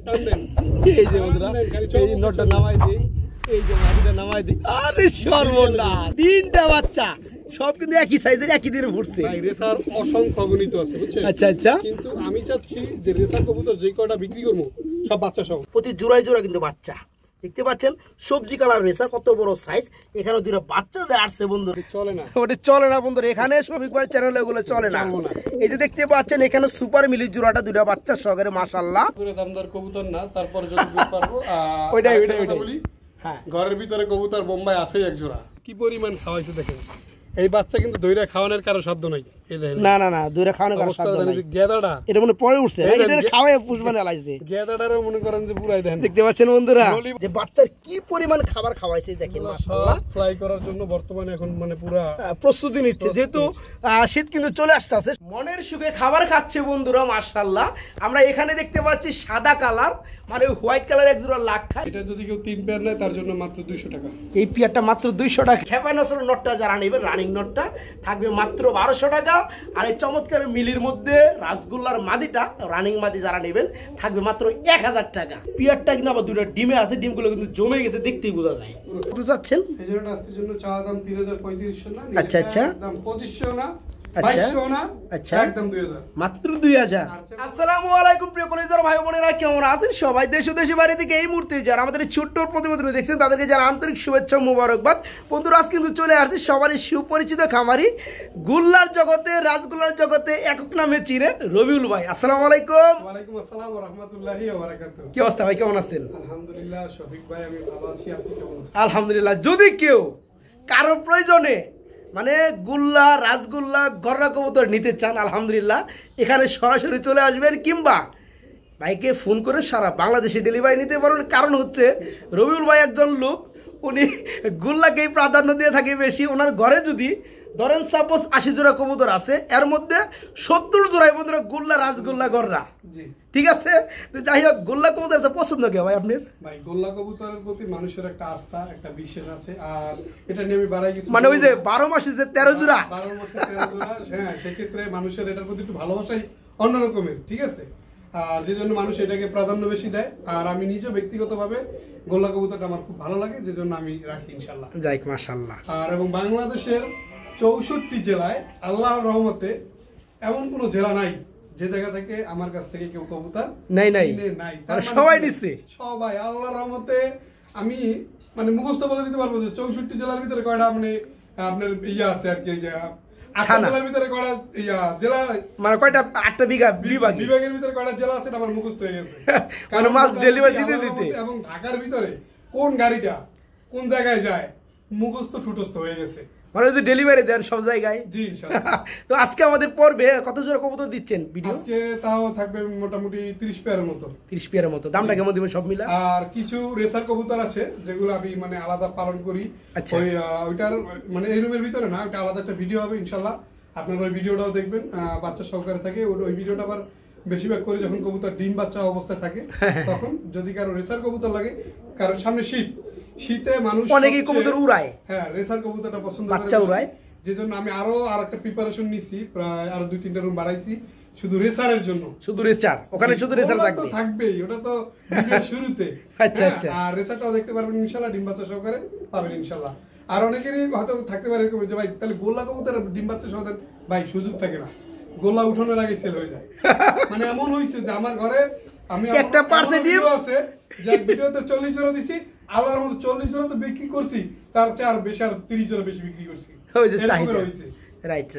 এই যে বন্ধুরা এই নোটটা নামাই দিই, এই যে মাটিটা নামাই দিই। আরে সর্বনাশ, তিনটা বাচ্চা সব কিন্তু একই সাইজের, একই দিনে ফুটছে। রেসার অসংখ্য গণিত আছে বুঝছেন। আচ্ছা আচ্ছা, কিন্তু আমি চাচ্ছি যে রেসার কবুতর যে কয়টা বিক্রি করবো সব বাচ্চা সহ। প্রতি জোড়ায় জোড়া কিন্তু বাচ্চা দেখতে পাচ্ছেন, সবজি কালার রেসার, কত বড় সাইজ। এখানে দুটো বাচ্চা যে আসছে বন্ধু, চলে না, ওটা চলে না বন্ধু। এখানে শফিক ভাই চ্যানেলে ওগুলো চলে না। এই যে দেখতে পাচ্ছেন এখানে সুপার মিলি জোড়াটা, দুটো বাচ্চা সহকারে, মাশাআল্লাহ। দামদার কবুতর না, তারপর যদি পারবো ওইটাই বলি। হ্যাঁ, ঘরের ভিতরে কবুতর বোম্বাই আছে এক জোড়া, কি পরিমাণ খাওয়াইছে দেখেন। এই বাচ্চা কিন্তু দইরা খাওয়ানোর কারো সাধ্য নাই। এই দেখেন, না না না, দূরে খাওয়ানোর কারো সাধ্য নাই। গেদাটা এটা মনে পরে উঠছে, এটা খাওয়ায় পুষবানে আলাইছে। গেদাটারও মনে করেন যে পুরাই দেখেন, দেখতে পাচ্ছেন বন্ধুরা যে বাচ্চার কি পরিমাণ খাবার খাওয়াইছে দেখেন, মাশাআল্লাহ। ফ্রাই করার জন্য বর্তমানে এখন মানে পুরা প্রস্তুতি নিচ্ছে, যেহেতু শীত কিন্তু চলে আসতেছে। মনের সুখে খাবার খাচ্ছে বন্ধুরা, মাশাআল্লাহ। আমরা এখানে দেখতে পাচ্ছি সাদা কালার, মানে হোয়াইট কালার এক জোড়া লাখ খায়। এটা যদি কেউ 3 পেয়ার নেয় তার জন্য মাত্র 200 টাকা। এই পেয়ারটা মাত্র 200 টাকা। খেপাই নসরের নটটা যারা নেবে, রানিং নটটা থাকবে মাত্র 1200 টাকা। আর এই চমৎকার মিলির মধ্যে রাসগোল্লার মাদিটা, রানিং মাদি যারা নেবেন, থাকবে মাত্র 1000 টাকা। পেয়ারটা কিন্তু আবার দুটো ডিমে আছে, ডিমগুলো কিন্তু জমে গেছে, দেখতেই বোঝা যায়। কত চাচ্ছেন? এই জোড়াটা আজকের জন্য চাওয়া দাম 3035 না। আচ্ছা আচ্ছা, দাম 2500 না, আচ্ছা 2200 না, আচ্ছা, একদম 2000, মাত্র 2000। আসসালামু আলাইকুম প্রিয় কলেজের ভাই বোনেরা, কেমন আছেন সবাই? দেশ ও দেশের বাইরে থেকে এই মুহূর্তে যারা আমাদের ছোট্ট প্রতিবেদন দেখছেন তাদেরকে যারা আন্তরিক শুভেচ্ছা মোবারকবাদ। বন্ধুরা আজ কিন্তু চলে আসছে সবারই সুপরিচিত খামারি, গুল্লার জগতে, রাসগোল্লার জগতে একক নামে চিনে রবিউল ভাই। আসসালামু আলাইকুম। ওয়ালাইকুম আসসালাম ওয়া রাহমাতুল্লাহি ওয়া বারাকাতুহু। কি অবস্থা ভাই, কেমন আছেন? আলহামদুলিল্লাহ শফিক ভাই, আমি ভালো আছি, আপনি কেমন আছেন? আলহামদুলিল্লাহ। যদি কেউ কারো প্রয়োজনে মানে গুল্লা, রাসগোল্লা, গররা কবুতর নিতে চান, আলহামদুলিল্লাহ এখানে সরাসরি চলে আসবেন, কিংবা ভাইকে ফোন করে সারা বাংলাদেশে ডেলিভারি নিতে পারবেন। কারণ হচ্ছে রবিউল ভাই একজন লোক, উনি গুল্লাকেই প্রাধান্য দিয়ে থাকে বেশি। ওনার ঘরে যদি ধরেন সাপোজ 80 জোড়া কবুতর আছে, এর মধ্যে 70 জোড়াই বন্ধুরা গুল্লা, রাসগোল্লা, গররা। জি ঠিক আছে, যাই হোক, গোল্লা কবুতর তো পছন্দ কে ভাই আপনার? ভাই গোল্লা কবুতরের প্রতি মানুষের একটা আস্থা, একটা বিশ্বাস আছে। আর এটা নিয়ে আমি বাড়াই কিছু, মানে ওই যে 12 মাসে যে 13 জোড়া, 12 মাসে 13 জোড়া, হ্যাঁ, সেক্ষেত্রে মানুষের এটার প্রতি একটু ভালোবাসাই অন্যরকমের, ঠিক আছে। আর যে জন্য মানুষ এটাকে প্রাধান্য বেশি দেয়। আর আমি নিজেও ব্যক্তিগতভাবে গোল্লা কবুতরটা আমার খুব ভালো লাগে, যে জন্য আমি রাখি ইনশাল্লাহ। যাই মাশাআল্লাহ। আর এবং বাংলাদেশের 64 জেলায় আল্লাহর রহমতে এমন কোনো জেলা নাই যে জায়গা থেকে আমার কাছ থেকে কেউ কবুতর নাই সবাই নিচ্ছে, সবাই আল্লাহর রহমতে। আমি মানে মুখস্থ বলে দিতে পারবো যে 64 জেলার ভিতরে কয়টা মানে আপনার ইয়া আছে আর কি, যে 8টা জেলার ভিতরে কয়টা ইয়া জেলা, মানে কয়টা 8টা বিভাগের ভিতরে কয়টা জেলা আছে আমার মুখস্থ হয়ে গেছে। মানে মাল ডেলিভারি দিতে। এবং ঢাকার ভিতরে কোন গাড়িটা কোন জায়গায় যায় মুখস্থ ঠুটস্থ হয়ে গেছে, মানে যে ডেলিভারি দেন সব জায়গায়। জি ইনশাআল্লাহ। তো আজকে আমাদের পর্বে কত জোড়া কবুতর দিচ্ছেন ভিডিও? আজকে তাও থাকবে মোটামুটি 30 পেয়ারের মতো। 30 পেয়ারের মতো। দামটা কেমন দিবেন সব মিলা? আর কিছু রেসার কবুতর আছে যেগুলো আমি মানে আলাদা পালন করি। আচ্ছা, ওইটার মানে এই রুমের ভিতরে না, ওটা আলাদা একটা ভিডিও হবে ইনশাআল্লাহ, আপনারা ওই ভিডিওটাও দেখবেন। বাচ্চা সহকারে থাকে ওই ভিডিওটা, আবার বেশিরভাগ করে যখন কবুতর ডিম বাচ্চা অবস্থায় থাকে তখন। যদি কারো রেসার কবুতর লাগে, কারণ সামনে শীতে মানুষ অনেকেই কবুতর উড়ায়, হ্যাঁ রেসার কবুতরটা পছন্দ করে, বাচ্চা উড়ায়। যে জন্য আমি আর একটা প্রিপারেশন নিছি, প্রায় আরো 2-3টা রুম বাড়াইছি শুধু রেসারের জন্য। শুধু রেসার, ওখানে শুধু রেসার থাকবে, থাকবেই, ওটা তো ভিডিওর শুরুতে। আচ্ছা আচ্ছা। আর রেসারটাও দেখতে পারবেন ইনশাআল্লাহ, ডিম বাচ্চা সহকারে পাবেন ইনশাআল্লাহ। আর অনেকেরই হয়তো থাকতে পারে এরকম যে ভাই তাহলে গোল্লা কবুতর ডিম বাচ্চা সহ দেন, ভাই সুযোগ থাকে না, গোল্লা উঠানোর আগে সেল হয়ে যায়। মানে এমন হইছে যে আমার ঘরে আমি একটা পার্সে ডিম আছে যে ভিডিওতে 40 জোড়া দিছি, আল্লাহর মতো 40 জোড়া তো বিক্রি করছি, তার চেয়ে আর বেশি, আর 30 জোড়া বেশি বিক্রি করছি। ওই যে চাহিদা হইছে। রাইট।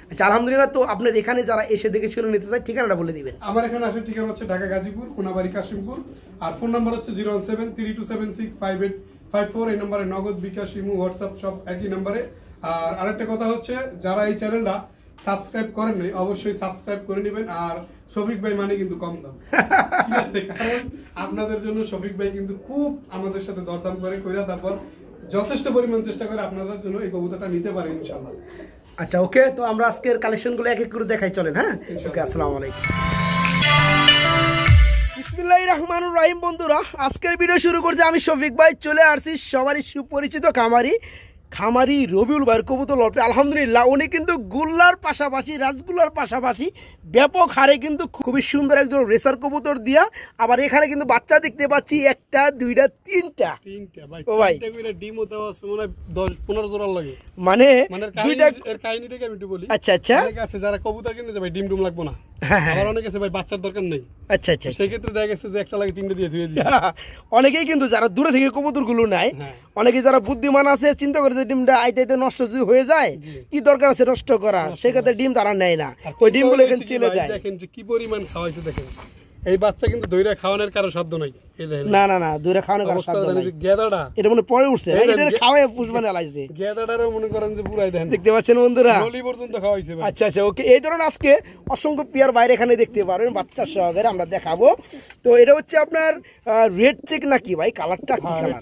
আচ্ছা আলহামদুলিল্লাহ। তো আপনার এখানে যারা এসে দেখে শুনে নিতে চায়, ঠিকানাটা বলে দিবেন। আমার এখানে আসার ঠিকানা হচ্ছে ঢাকা গাজীপুর, কোনাবাড়ি, কাশিমপুর। আর ফোন নাম্বার হচ্ছে 01732765854। এই নম্বরে নগদ, বিকাশ, ইমো, হোয়াটসঅ্যাপ সব একই নম্বরে। আর আরেকটা কথা হচ্ছে, যারা এই চ্যানেলটা সাবস্ক্রাইব করেন নাই অবশ্যই সাবস্ক্রাইব করে নেবেন। আর শফিক ভাই মানে কিন্তু কম দাম, ঠিক আছে, কারণ আপনাদের জন্য শফিক ভাই কিন্তু খুব আমাদের সাথে দরদাম করে তারপর যথেষ্ট পরিমাণ চেষ্টা করে আপনাদের জন্য এই কবুতরটা নিতে পারেন ইনশাআল্লাহ। আচ্ছা ওকে, তো আমরা আজকের কালেকশনগুলো এক এক করে দেখাই, চলেন। হ্যাঁ ওকে, আসসালামু আলাইকুম। বিসমিল্লাহির রহমানির রহিম। বন্ধুরা আজকের ভিডিও শুরু করছি আমি শফিক ভাই, চলে আসছি সবারই সুপরিচিত খামারি খামারি রবিউল ভাইয়ের কবুতর লটে আলহামদুলিল্লাহ উনি কিন্তু গুল্লার পাশাপাশি রাজগুল্লার পাশাপাশি ব্যাপক হারে কিন্তু খুবই সুন্দর একজন রেসার কবুতর দিয়া আবার এখানে কিন্তু বাচ্চা দেখতে পাচ্ছি একটা দুইটা তিনটা ভাই ও ভাই ডিমও দেওয়া আছে মনে হয় 10-15 জোড়া লাগে মানে দুইটা এর কাহিনীটাকে আমি একটু বলি। আচ্ছা আচ্ছা অনেকে আছে যারা কবুতর কিনতে যায় ভাই ডিম ডুম লাগবে না, আবার অনেকে আছে ভাই বাচ্চার দরকার নেই। আচ্ছা আচ্ছা সেই ক্ষেত্রে দেখা গেছে যে একটা লাগে তিনটে দিয়ে ধুয়ে দিই। অনেকেই কিন্তু যারা দূরে থেকে কবুতরগুলো নেয় অনেকে যারা বুদ্ধিমান আছে চিন্তা করে যে ডিমটা আইতে আইতে নষ্ট যদি হয়ে যায় কি দরকার আছে নষ্ট করা, সেক্ষেত্রে ডিম তারা নেয় না, ওই ডিমগুলো এখানে চলে যায়। দেখেন যে কি পরিমাণ খাওয়াইছে দেখেন, এই বাচ্চা কিন্তু দইরা খাওয়ানোর কারো সাধ্য নাই। এই দেখেন না না না দইরা খাওয়ানোর কারো সাধ্য নাই। গেদাটা এটা মনে পরে উঠছে, এটা খাওয়ায় পুষবানে লাইছে। গেদাটারও মনে করেন যে পুরাই দেখেন, দেখতে পাচ্ছেন বন্ধুরা নলি পর্যন্ত খাওয়াইছে ভাই। আচ্ছা আচ্ছা ওকে, এই ধরনের আজকে অসংখ্য পেয়ার বাইরে এখানে দেখতে পারবেন বাচ্চা সহকারে আমরা দেখাবো। তো এটা হচ্ছে আপনার রেড চেক নাকি ভাই, কালারটা কি কালার?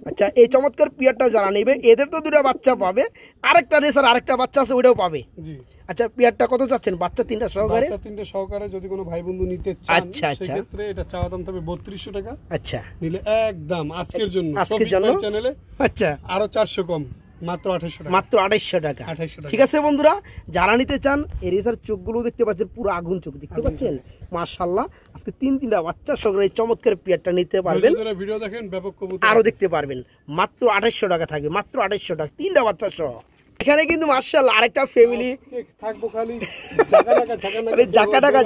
আচ্ছা এই চমৎকার পেয়ারটা যারা নেবে এদের তো দুটো বাচ্চা পাবে, আরেকটা রেসার আরেকটা বাচ্চা আছে ওটাও পাবে। জি আচ্ছা পেয়ারটা কত চাচ্ছেন বাচ্চা তিনটা সহকারে? বাচ্চা তিনটা সহকারে যদি কোনো ভাই বন্ধু নিতে চান আচ্ছা আচ্ছা সেক্ষেত্রে এটা চাওয়া দাম তবে 3200 টাকা। আচ্ছা নিলে একদম আজকের জন্য আজকের জন্য চ্যানেলে আচ্ছা আরো 400 কম, মাত্র 2800 টাকা। মাত্র 2800 টাকা। 2800 টাকা। ঠিক আছে বন্ধুরা, যারা নিতে চান এই রেসার চোখগুলো দেখতে পাচ্ছেন পুরো আগুন চোখ দেখতে পাচ্ছেন মাশাআল্লাহ। আজকে তিনটা বাচ্চা সহকারে এই চমৎকার পেয়ারটা নিতে পারবেন, ভিডিও দেখেন ব্যাপক কবুতর আরো দেখতে পারবেন। মাত্র 2800 টাকা থাকবে, মাত্র 2800 টাকা তিনটা বাচ্চা সহ। এখানে কিন্তু মাশাআল্লাহ আরেকটা ফ্যামিলি থাকবো খালি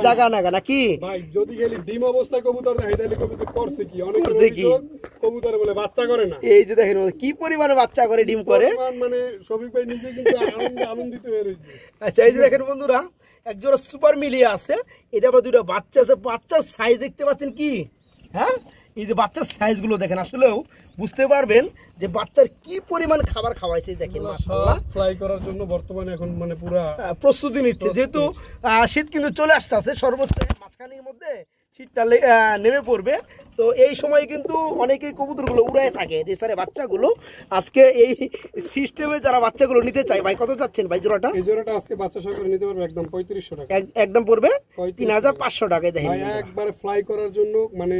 জায়গা নাগা নাকি ভাই। যদি খালি ডিম অবস্থায় কবুতর দেখে তাহলে কবুতর করছে কি, অনেক করছে কি? কবুতর বলে বাচ্চা করে না। এই যে দেখেন কি পরিমাণে বাচ্চা করে ডিম করে, মানে শফিক ভাই নিজে কিন্তু আনন্দিত হয়ে রয়েছে। আচ্ছা এই যে দেখেন বন্ধুরা একজোড়া সুপার মিলিয়ে আছে, এটা আবার দুটো বাচ্চা আছে। বাচ্চার সাইজ দেখতে পাচ্ছেন কি, হ্যাঁ এই যে বাচ্চার সাইজ গুলো দেখেন, আসলেও বুঝতে পারবেন যে বাচ্চার কি পরিমাণ খাবার খাওয়াইছে দেখেন মাশাআল্লাহ। ফ্লাই করার জন্য বর্তমানে এখন মানে পুরো প্রস্তুতি নিচ্ছে, যেহেতু শীত কিন্তু চলে আসতেছে, সর্বোচ্চ মাঝখানের মধ্যে শীতটা নেমে পড়বে। তো এই সময় কিন্তু অনেকেই কবুতরগুলো উড়ায় থাকে রেসারে বাচ্চাগুলো। আজকে এই সিস্টেমে যারা বাচ্চাগুলো নিতে চায় ভাই কত চাচ্ছেন ভাই জোড়াটা? এই জোড়াটা আজকে বাচ্চা সহকারে নিতে পারবে একদম 3500 টাকা। একদম পড়বে 3500 টাকায় দেখেন একবারে ফ্লাই করার জন্য, মানে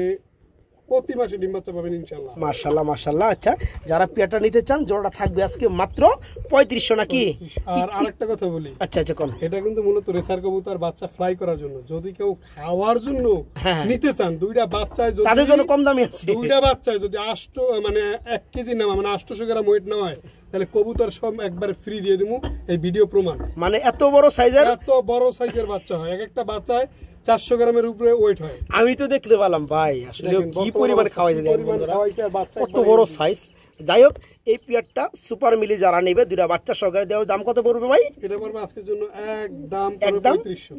প্রতি মাসে ডিম বাচ্চা পাবেন ইনশাআল্লাহ। মাশাআল্লাহ মাশাআল্লাহ। আচ্ছা যারা পেয়ারটা নিতে চান জোড়াটা থাকবে আজকে মাত্র 3500 নাকি? আর আরেকটা কথা বলি, আচ্ছা আচ্ছা কোন, এটা কিন্তু মূলত রেসার কবুতর বাচ্চা ফ্লাই করার জন্য। যদি কেউ খাওয়ার জন্য নিতে চান দুইটা বাচ্চায়, যদি তাদের জন্য কম দামি আছে। দুইটা বাচ্চায় যদি 1 কেজি না মানে 800 গ্রাম ওয়েট না হয় তাহলে কবুতর সব একবারে ফ্রি দিয়ে দেবো, এই ভিডিও প্রমাণ। মানে এত বড় সাইজের বাচ্চা হয়, এক একটা বাচ্চায় 400 গ্রামের উপরে ওয়েট হয়। আমি তো দেখতে পেলাম ভাই আসলে কি পরিমাণ খাওয়াইছে, কত বড় সাইজ। যাই হোক এই পেয়ারটা সুপার মিলি যারা নেবে দুইটা বাচ্চা সহকারে দেওয়ার দাম কত পড়বে ভাই? এটা পড়বে আজকের জন্য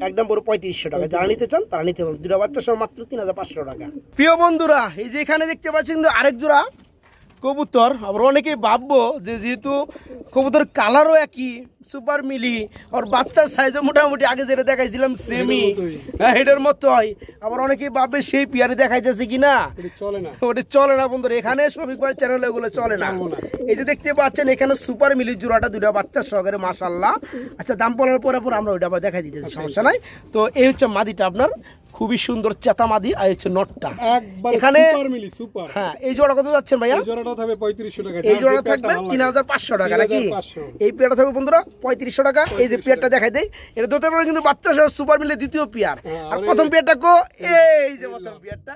একদম পড়বে 3500 টাকা। যারা নিতে চান তারা নিতে পারবেন, দুইটা বাচ্চা সহ মাত্র 3500 টাকা। প্রিয় বন্ধুরা এই যে এখানে দেখতে পাচ্ছেন আরেক জোড়া কবুতর। আবার অনেকেই ভাববো যে যেহেতু কবুতর কালারও একই সুপার মিলি আর বাচ্চার সাইজও মোটামুটি আগে যেটা দেখাইছিলাম সেমি, হ্যাঁ এটার মতো হয়। আবার অনেকেই ভাববে সেই পিয়ারে দেখাইতেছে কিনা, ওটা চলে না বন্ধুরা। এখানে শফিক ভাই চ্যানেলে ওগুলো চলে না। এই যে দেখতে পাচ্ছেন এখানে সুপার মিলি জোড়াটা দুইটা বাচ্চা সহকারে মাশাআল্লাহ। আচ্ছা দাম পড়ার পরে আমরা ওইটা আবার দেখাই দিতেছি, সমস্যা নাই। তো এই হচ্ছে মাদিটা আপনার খুবই সুন্দর চেতা মাদি, আর হচ্ছে নটটা এখানে সুপার। হ্যাঁ এই জোড়া কত যাচ্ছেন ভাইয়া? এই জোড়াটা থাকবে 3500 টাকা। এই জোড়া থাকবে 3500 টাকা নাকি? এই পেয়ারটা থাকবে বন্ধুরা 3500 টাকা। এই যে পেয়ারটা দেখাই দেই, এটা ধরতে পারো কিন্তু বাচ্চা সহ সুপার মিলে দ্বিতীয় পেয়ার। আর প্রথম পেয়ারটা কো এই যে প্রথম পেয়ারটা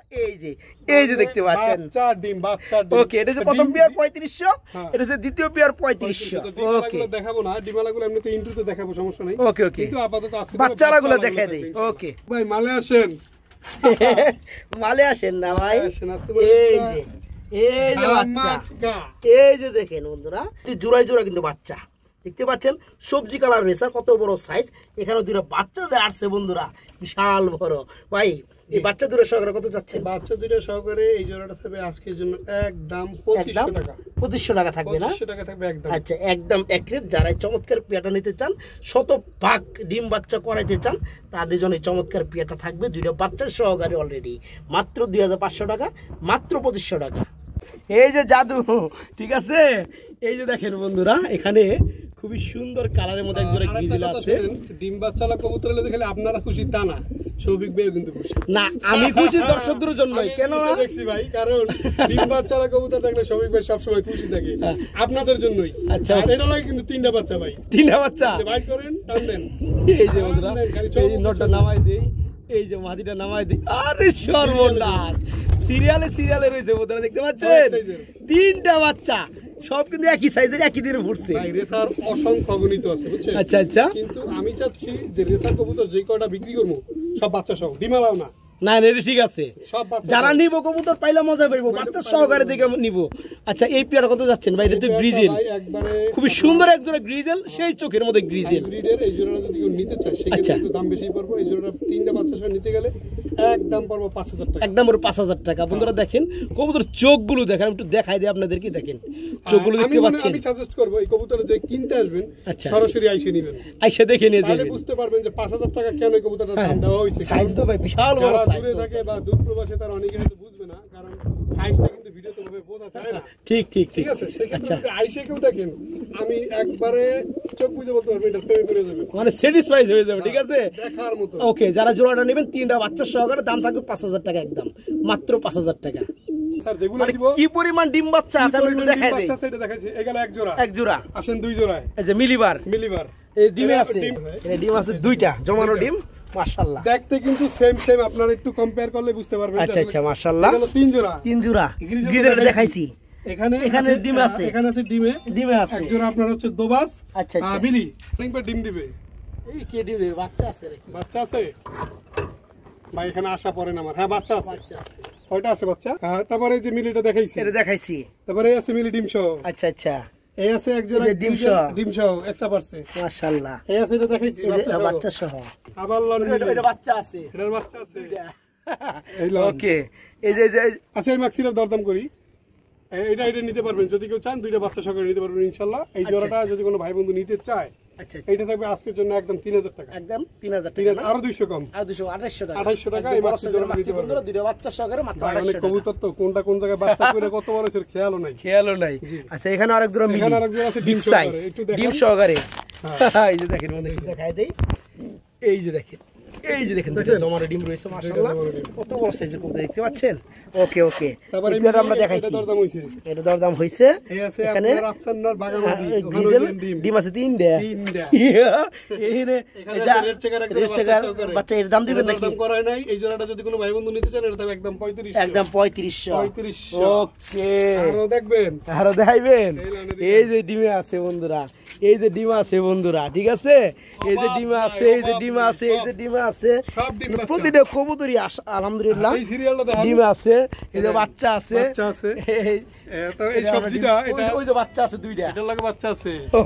এই যে দেখতে পাচ্ছেন বাচ্চা ডিম। ওকে এটা হচ্ছে প্রথম পেয়ার 3500, এটা হচ্ছে দ্বিতীয় পেয়ার 3500। ওকে দেখাবো না, ডিমালাগুলো এমনিতে ইন্ট্রোতে দেখাবো, সমস্যা নাই। ওকে ওকে কিন্তু আপাতত আজকে বাচ্চাগুলো দেখাই দেই। ওকে ভাই মালে আসেন মালে আসেন না ভাই। এই যে বাচ্চা, এই যে দেখেন বন্ধুরা জোড়ায় জোড়া কিন্তু বাচ্চা দেখতে পাচ্ছেন, সবজি কালার রেসার কত বড় সাইজ। এখানে দুটো বাচ্চা যে আসছে বন্ধুরা বিশাল বড়। ভাই এই বাচ্চা দুটো সহকারে কত যাচ্ছে? বাচ্চা দুটো সহকারে এই জোড়াটা থাকবে আজকের জন্য একদম 2500 টাকা। 2500 টাকা থাকবে না? 2500 টাকা থাকবে একদম। আচ্ছা একদম অ্যাকুরেট। যারা চমৎকার পেয়াটা নিতে চান, শতভাগ ডিম বাচ্চা করাইতে চান, তাদের জন্য চমৎকার পেয়াটা থাকবে দুইটা বাচ্চা সহকারে অলরেডি মাত্র 2500 টাকা, মাত্র 2500 টাকা। এই যে জাদু, ঠিক আছে। এই যে দেখেন বন্ধুরা এখানে খুবই সুন্দর কালারের মধ্যে একজোড়া গ্রিজেল আছে। ডিম বাচ্চালা কবুতর হলে দেখলে আপনারা খুশি তা না, শফিক ভাই কিন্তু খুশি। না আমি খুশি দর্শকদের জন্যই, কেন না দেখছি ভাই, কারণ ডিম বাচ্চারা কবুতর দেখলে শফিক ভাই সবসময় খুশি থাকে আপনাদের জন্যই। আচ্ছা। আর এটা লাগে কিন্তু 3টা বাচ্চা ভাই, 3টা বাচ্চা। ভাই করেন, টান দেন। এই যে বন্ধুরা, এই নটটা নামাই দেই, এই যে মাদিটা নামাই দেই। আরে সর্বনাশ, সিরিয়ালে রয়েছে বন্ধুরা, দেখতে পাচ্ছেন 3টা বাচ্চা, সব কিন্তু একই সাইজের, একই দিনে ফুটছে। ভাই রেসার অসংখ্য গণিত আছে বুঝছেন। আচ্ছা আচ্ছা, কিন্তু আমি চাচ্ছি যে রেসার কবুতর যে কয়টা বিক্রি করবো সব বাচ্চা সহ, ডিমালাও না, না এটা ঠিক আছে, সব বাচ্চা যারা নিব কবুতর পাইলে মজা পাইবো, বাচ্চা সহকারে দেখে নিব। আচ্ছা এই পেয়ারটা কত যাচ্ছেন ভাই? এটা তো গ্রিজেল, একবারে খুবই সুন্দর এক জোড়া গ্রিজেল, সেই চোখের মধ্যে গ্রিজেল। গ্রিডের এই জোড়াটা যদি কেউ নিতে চায় সেক্ষেত্রে একটু দাম বেশি পড়বে। এই জোড়াটা 3টা বাচ্চা সহ নিতে গেলে একদম পড়বো 5000 টাকা, একদম ওর 5000 টাকা। বন্ধুরা দেখেন কবুতর চোখগুলো দেখেন, আমি একটু দেখাই দিই আপনাদেরকে, দেখেন চোখগুলো দেখতে পাচ্ছেন। আমি সাজেস্ট করব এই কবুতর যে কিনতে আসবেন আচ্ছা, সরাসরি আইসে নেবেন, আইসা দেখে নিয়ে তাহলে যাবেন, বুঝতে পারবেন যে 5000 টাকা কেন এই কবুতরটার দাম দেওয়া হয়েছে। সাইজ তো ভাই বিশাল বড় যারা সাইজ। দূরে থাকে বা দূর প্রবাসে তারা অনেকে হয়তো বুঝবে না, কারণ সাইজটা কিন্তু ভিডিওতে ভাবে বোঝা যায় না। ঠিক ঠিক ঠিক ঠিক আছে, সেক্ষেত্রে আচ্ছা, যদি আইসে কেউ দেখেন আমি একবারে চোখ বুঝে বলতে পারবো এটা প্রেমে পড়ে যাবে, মানে স্যাটিসফাইড হয়ে যাবে। ঠিক আছে, দেখার মতো। ওকে, যারা জোড়াটা নেবেন 3টা বাচ্চা সহকারে, দাম থাকবে 5000 টাকা, একদম মাত্র 5000 টাকা। স্যার যেগুলো মানে দিব কি পরিমাণ ডিম বাচ্চা আছে আমি একটু দেখাই দেই। বাচ্চা সেটা দেখাচ্ছি, এগুলো এক জোড়া, এক জোড়া, আসেন 2 জোড়ায়, এই যে মিলিবার, মিলিবার এই ডিমে এরা আছে, ডিম হয়। এই ডিম আছে 2টা জমানো ডিম, মাশাআল্লাহ। দেখতে কিন্তু সেম আপনারা একটু কম্পেয়ার করলে বুঝতে পারবেন। আচ্ছা আচ্ছা, মাশাআল্লাহ, এগুলো 3 জোড়া, 3 জোড়া গ্রিজেল গ্রিজেল দেখাইছি, এখানে ডিম আছে, এখানে আছে ডিমে, ডিমে আছে এক জোড়া আপনার হচ্ছে দোবাস। আচ্ছা আচ্ছা, বিলি লিংপে ডিম দিবে, এই কে দিবে? বাচ্চা আছে নাকি? বাচ্চা আছে ভাই, এখানে আসা পড়ে না আমার। হ্যাঁ বাচ্চা আছে, বাচ্চা আছে, কয়টা আছে বাচ্চা? হ্যাঁ, তারপরে এই যে মিলিটা দেখাইছি, এটা দেখাইছি। তারপরে এই আছে মিলি ডিম সহ, আচ্ছা আচ্ছা, এই আছে এক জোড়া এই যে ডিম সহ। ডিম সহ একটা পারছে, মাশাআল্লাহ, এই আছে এটা দেখাইছি বাচ্চা সহ। বাচ্চা সহ, আবার লন এটা বাচ্চা আছে, এটার বাচ্চা আছে, এই লন। ওকে, এই যে আচ্ছা এই মাক্সিটার দরদাম করি, এটা নিতে পারবেন যদি কেউ চান, 2টা বাচ্চা সহকারে নিতে পারবেন ইনশাআল্লাহ। এই আচ্ছা, জোড়াটা আচ্ছা। যদি কোনো ভাই বন্ধু নিতে চায়, আচ্ছা আচ্ছা, এইটা থাকবে আজকের জন্য একদম 3000 টাকা, একদম 3000 টাকা, আরো 200 কম, আর 2800 টাকা, 2800 টাকা। এই একদম বড় মাক্সি সাইজের জোড়া মাক্সি নিতে পারবেন। বন্ধুরা, 2টা বাচ্চা সহকারে মাত্র ভাই, অনেক 2800 টাকা। কবুতর তো কোনটা কোন জায়গায় বাচ্চা করে কত বড় হয়েছে খেয়ালও নাই। খেয়ালও নাই। জি। আচ্ছা এখানে আরেক জোড়া মিলি, এখানে আরেক জোড়া আছে ডিম সাইজ, সহকারে, একটু দেখান। ডিম সহকারে, হ্যাঁ। এই যে দেখেন বন্ধু, একটু দেখাই দেই, এই যে দেখেন, এই যে দেখেন দুটো জমানো ডিম রয়েছে, মাশাআল্লাহ, জমানো ডিম। কত বড় সাইজের কবুতর দেখতে পাচ্ছেন। ওকে ওকে, তারপরে এটা আমরা দেখাইছি, এটা দরদাম হইছে, এটা দরদাম হইছে। এই আছে এখানে আপনার আফসানার বাগামাদি, ওখানে গ্রিজেল ডিম ডিম আছে 3টা, 3টা। এইখানে এখানে যা আছে রেড চেকার এক জোড়া রেড চেকার বাচ্চা সহকারে। বাচ্চা, এর দাম দিবেন এটা নাকি? দরদাম করাই নাই। এই জোড়াটা যদি কোনো ভাই বন্ধু নিতে চান এটা থাকবে একদম 3500, একদম 3500। 3500। ওকে, আরো দেখবেন, আরো দেখাইবেন। এই লাইনে দিবেন। এই যে ডিমে আছে বন্ধুরা, এই যে ডিম আছে বন্ধুরা, ঠিক আছে, এই যে ডিম আছে, এই যে ডিম আছে, এই যে ডিম আছে, সব ডিম বাচ্চা। প্রতিটা কবুতরই আলহামদুলিল্লাহ এই সিরিয়ালটা দেখেন, ডিম আছে, এই যে বাচ্চা আছে, বাচ্চা আছে। এই- তো এই এটা আমরা সবজিটা ডিম- এটা ওই যে বাচ্চা আছে 2টা, এটার লাগে বাচ্চা আছে। ও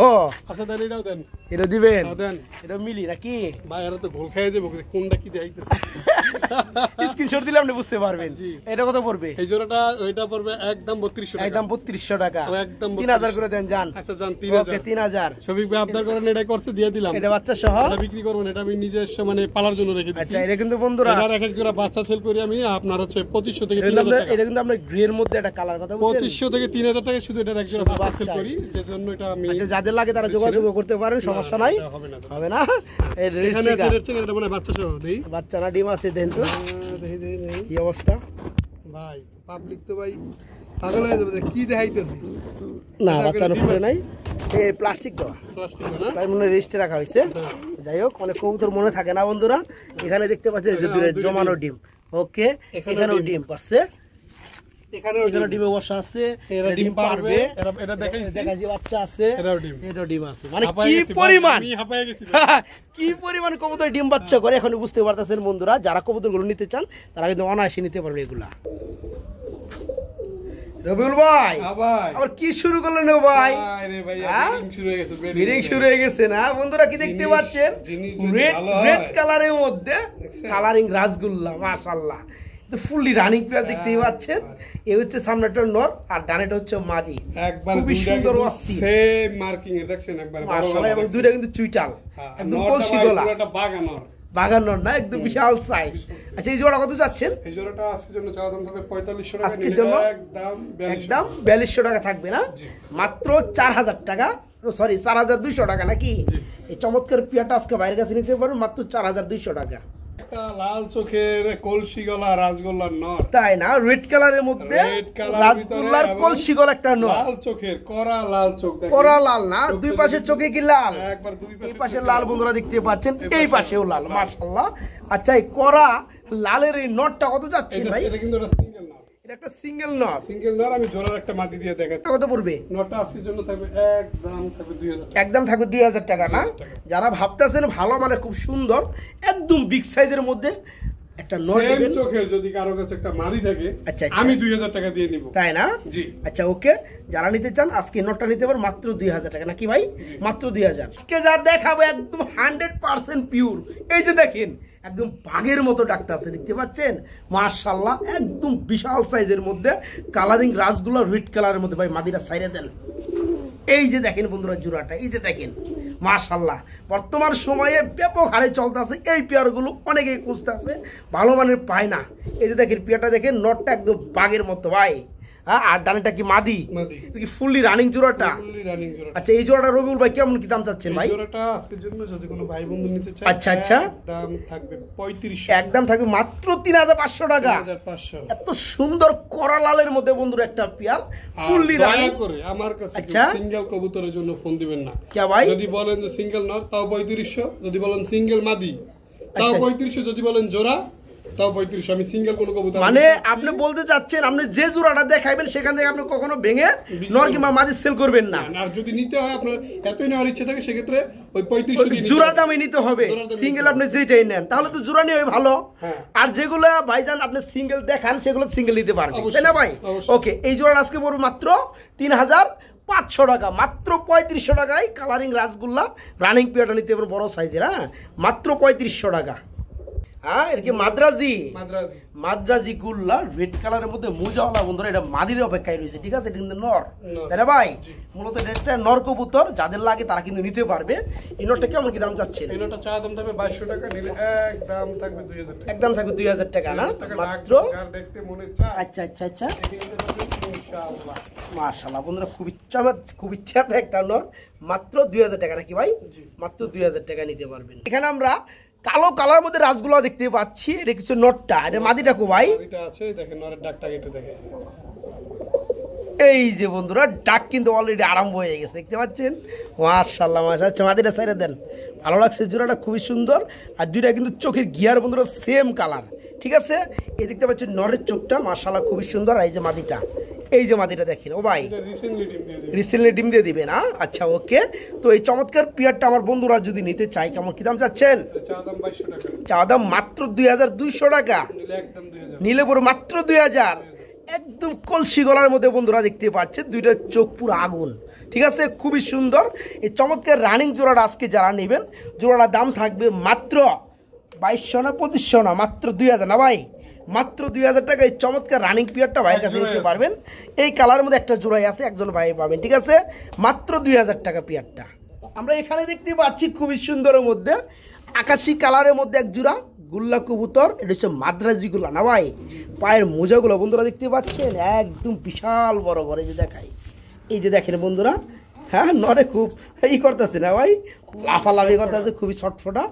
আচ্ছা দেন, এটাও দেন, এটা দিবেন, দেন এটা মিলি নাকি? ভাই, এরা তো ঘোল খেয়ে যাবো, কোনটা কি দেখাইতেছে। স্ক্রিনশট দিলে আপনি বুঝতে পারবেন। জি। এটা কত পড়বে? এই জোড়াটা ওইটা পড়বে একদম 3200 টাকা, একদম 3200 টাকা, ও একদম 3000 করে দেন যান। আচ্ছা যান ওকে 3000। 3000, শফিক ভাই আবদার করেন, এটাই করছে, দিয়ে দিলাম। এটা বাচ্চা সহ। এটা বিক্রি করবেন, এটা আমি নিজস্ব মানে পালার জন্য রেখে দিচ্ছি। আচ্ছা এটা কিন্তু বন্ধুরা, এটার এক এক জোড়া বাচ্চা সেল করি আমি আপনার হচ্ছে 2500 থেকে এটা কিন্তু 3000 আমরা- টাকা। এটা কিন্তু আমরা গ্রের মধ্যে একটা কালার কথা বলছেন। 2500 থেকে 3000 টাকা শুধু এটার এক জোড়া বাচ্চা সেল বাচ্চা। করি, যে জন্য এটা আমি আচ্ছা যাদের লাগে তারা যোগাযোগ করতে পারেন, সমস্যা নাই, এটা হবে না। হবে না। এই রেড এখানে আছে চেকার, রেড চেকার, এটা মানে বাচ্চা সহ দেই। বাচ্চা না ডিম আছে দেন তো, দেখি দেখি দেখি। কি অবস্থা? ভাই পাবলিক তো ভাই পাগল হয়ে যাবে, কি দেখাইতেছি। না বাচ্চা না ফুটে নাই, এই প্লাস্টিক দেওয়া, প্লাস্টিক না, তাই মনে রেস্টে রাখা হয়েছে। যাই হোক, অনেক কবুতর মনে থাকে না বন্ধুরা। এখানে দেখতে পাচ্ছেন যে দূরে দুইটা জমানো ডিম। ওকে, এখানেও ডিম পারছে, এখানেও এখানে ডিমে বসা আছে, এরা ডিম পারবে, এটা দেখাইছি। দেখাচ্ছি বাচ্চা আছে, এরাও ডিম। এটাও ডিম আছে। মানে হাঁপায় কি গেছি ভাই, পরিমাণ, আমি হাঁপায় গেছি ভাই। কি পরিমাণ কবুতর ডিম বাচ্চা করে এখন বুঝতে পারতেছেন বন্ধুরা। যারা কবুতরগুলো নিতে চান তারা কিন্তু অনায়াসে নিতে পারবেন এগুলা। রবিউল ভাই হ্যাঁ ভাই, আবার কি শুরু করলেন ও ভাই? আরে ভাই হ্যাঁ? ব্রিডিং শুরু হয়ে গেছে, ব্রিডিং শুরু হয়ে গেছে না বন্ধুরা? কি দেখতে জিনিস- পাচ্ছেন? জিনিস যদি রেড ভালো হয়। রেড কালারের মধ্যে দেখছেন? কালারিং রাসগোল্লা, মাশাআল্লাহ, তো ফুললি রানিং পেয়ার দেখতেই পাচ্ছেন। এই হচ্ছে সামনেটা নর আর ডানেটা হচ্ছে মাদি, একবার খুবই দুইটা সুন্দর কিন্তু অস্থির, সেম মার্কিং এ দেখছেন, একবার বড় বড় মাশাআল্লাহ, এবং দেখছেন। দুইটা কিন্তু চুইটাল, হ্যাঁ, একদম নরটা কলসি ভাই দোলা, পুরোটা বাগানর। বাগান নর না, একদম বিশাল সাইজ। আচ্ছা এই জোড়া কত যাচ্ছেন? এই জোড়াটা আজকের জন্য চাওয়া দাম থাকবে 4500 টাকা, আজকের নিলে জন্য একদম 4200 একদম 4200 টাকা থাকবে না, জি। মাত্র 4000 টাকা, সরি 4200 টাকা নাকি? জি। এই চমৎকার পিয়াটা আজকে বাইরের কাছে নিতে পারবেন মাত্র 4200 টাকা। একটা লাল চোখের কলসি গলা রাসগোল্লার নর, তাই না? রেড কালারের মধ্যে রেড কালার রাসগোল্লার কলসি গলা একটা নর, লাল চোখের কড়া লাল চোখ, দেখেন কড়া লাল না, দুই পাশে চোখে কি লাল? একবার দুই এই পাশে লাল বন্ধুরা দেখতে পাচ্ছেন, এই পাশেও লাল, মাশাআল্লাহ। আচ্ছা, এই কড়া লালের এই নটটা কত যাচ্ছে ভাই? এটা কিন্তু একটা সিঙ্গেল নর, এটা একটা সিঙ্গেল নট। সিঙ্গেল নর। আমি জোড়ার একটা মাটি দিয়ে দেখাচ্ছি। কত পড়বে? নটটা আজকের জন্য থাকবে একদম থাকবে 2000 টাকা। একদম থাকবে 2000 টাকা না? 2000 টাকা। যারা ভাবতেছেন ভালো মানে খুব সুন্দর একদম বিগ সাইজের মধ্যে একটা নট সেম নেবেন, চোখের যদি কারো কাছে একটা মাদি থাকে, আচ্ছা, আচ্ছা। আমি 2000 টাকা দিয়ে নিব। তাই না? জি। আচ্ছা, ওকে। যারা নিতে চান আজকে নোটটা নিতে পারেন মাত্র 2000 টাকা, নাকি ভাই? জি। মাত্র 2000। আজকে যা দেখাবো একদম 100% পিওর। এই যে দেখেন একদম বাঘের মতো ডাক্তার আছে, দেখতে পাচ্ছেন? মাশাআল্লাহ, একদম বিশাল সাইজের মধ্যে কালারিং রাসগুলো রেড কালারের মধ্যে। ভাই মাদিরা সাইরে দেন। এই যে দেখেন বন্ধুরা জোড়াটা, এই যে দেখেন মাশাআল্লাহ, বর্তমান সময়ে ব্যাপক হারে চলতেছে এই পেয়ারগুলো, অনেকেই খুঁজতেছে, ভালো মানের পায় না। এই যে দেখেন পেয়ারটা দেখেন, নটটা একদম বাঘের মতো ভাই। হ্যাঁ, আর ডানেটা কি মাদি? মাদি। কি ফুললি রানিং জোড়াটা? ফুললি রানিং জোড়া। আচ্ছা, এই জোড়াটা রবিউল ভাই কেমন কি দাম চাচ্ছেন ভাই? এই জোড়াটা আজকের জন্য যদি কোনো ভাই বন্ধু নিতে চায়, আচ্ছা, আচ্ছা। দাম থাকবে 3500। একদম থাকবে মাত্র 3500 টাকা। 3500। এত সুন্দর কড়া লালের মধ্যে বন্ধুরা একটা পেয়ার ফুললি দয়া রানিং। করে আমার কাছে আচ্ছা। সিঙ্গেল কবুতরের জন্য ফোন দিবেন না। কে ভাই? যদি বলেন যে সিঙ্গেল নর তাও 3500, যদি বলেন সিঙ্গেল মাদি তাও আচ্ছা। 3500, যদি বলেন জোড়া তাও 3500। আমি সিঙ্গেল কোনো কবুতর মানে আপনি বলতে চাচ্ছেন আপনি যে জোড়াটা দেখাইবেন সেখান থেকে আপনি কখনো ভেঙে নর কিংবা মাদি সেল করবেন না। আর যদি নিতে হয় আপনার এতই নেওয়ার ইচ্ছে থাকে, সেক্ষেত্রে ওই 3500 দিয়ে জোড়া দামে নিতে হবে। জোড়ার দামে সিঙ্গেল নিতে আপনি যেটাই নেন তাহলে তো জোড়া নিয়ে ভালো। হ্যাঁ। আর যেগুলো ভাইজান আপনি সিঙ্গেল দেখান সেগুলো সিঙ্গেল নিতে পারবেন, অবশ্যই, তাই না ভাই? অবশ্যই। ওকে, এই জোড়া আজকে পড়বে মাত্র 3500 টাকা। মাত্র 3500 টাকায় কালারিং রাসগুল্লা রানিং পেয়ারটা নিতে পারবেন বড় সাইজের। হ্যাঁ, মাত্র 3500 টাকা। হ্যাঁ, এটা কি মাদ্রাজি? মাদ্রাজি। মাদ্রাজি গুল্লা রেড কালারের মধ্যে মোজাওয়ালা বন্ধুরা, এটা মাদির অপেক্ষায় রয়েছে, ঠিক আছে? এটা কিন্তু নর, নর। তাই না ভাই? জি। মূলত এটা নর কবুতর, যাদের লাগে তারা কিন্তু নিতে পারবে। এই নরটা কেমন কি দাম চাচ্ছেন? এই নটটা চা দাম থাকবে 2200 টাকা, নিলে একদম থাকবে 2000 টাকা। একদম থাকবে 2000 টাকা না? 2000 টাকা মাত্র। যার দেখতে মনে চায়, আচ্ছা, আচ্ছা, আচ্ছা। ইনশাআল্লাহ। মাশাআল্লাহ বন্ধুরা, খুব ইচ্ছাতে একটা নর, মাত্র 2000 টাকা, নাকি ভাই? জি। মাত্র 2000 টাকা নিতে পারবেন। এখানে আমরা কালো কালার মধ্যে রাসগুলো দেখতে পাচ্ছি। এটা কিছু নটটা, এটা মাদিটা কো ভাই? মাদিটা আছে, দেখেন নরের ডাকটা একটু দেখেন। এই যে বন্ধুরা ডাক কিন্তু অলরেডি আরম্ভ হয়ে গেছে, দেখতে পাচ্ছেন? মাশাআল্লাহ মাশাআল্লাহ। আচ্ছা, মাদিটা সাইডে দেন। ভালো লাগছে, জোড়াটা খুবই সুন্দর। আর দুইটা কিন্তু চোখের গিয়ার বন্ধুরা সেম কালার, ঠিক আছে? এই দেখতে পাচ্ছেন নরের চোখটা মাশাআল্লাহ খুবই সুন্দর। আর এই যে মাদিটা, এই যে মাদিটা দেখেন, ও ভাই এটা রিসেন্টলি ডিম দিয়ে দিবে। রিসেন্টলি ডিম দিয়ে দিবে না? আচ্ছা, ওকে। তো এই চমৎকার পেয়ারটা আমার বন্ধুরা যদি নিতে চাই, কেমন কি দাম চাচ্ছেন? চা দাম 2200 টাকা, চা দাম মাত্র 2200 টাকা। নিলে একদম 2000। নিলে পরে মাত্র 2000। একদম কলসি গলার মধ্যে বন্ধুরা দেখতে পাচ্ছেন, দুইটা চোখ পুরো আগুন, ঠিক আছে? খুবই সুন্দর এই চমৎকার রানিং জোড়াটা আজকে যারা নেবেন, জোড়াটার দাম থাকবে মাত্র 2200 না 2500 না, মাত্র 2000 না ভাই? মাত্র 2000 টাকা এই চমৎকার রানিং পিয়ারটা ভাইয়ের কাছে নিতে পারবেন। এই কালারের মধ্যে একটা জোড়াই আছে, একজন ভাই পাবেন, ঠিক আছে? মাত্র 2000 টাকা পিয়ারটা। আমরা এখানে দেখতে পাচ্ছি খুবই সুন্দরের মধ্যে আকাশি কালারের মধ্যে এক জোড়া গুল্লা কবুতর। এটা হচ্ছে মাদ্রাজি গুল্লা না ভাই? পায়ের মোজাগুলো বন্ধুরা দেখতে পাচ্ছেন একদম বিশাল বড় বড়। এই যে দেখাই, এই যে দেখেন বন্ধুরা, হ্যাঁ নরে খুব ই করতেছে না ভাই, লাফালাফি করতেছে, খুবই ছটফটা।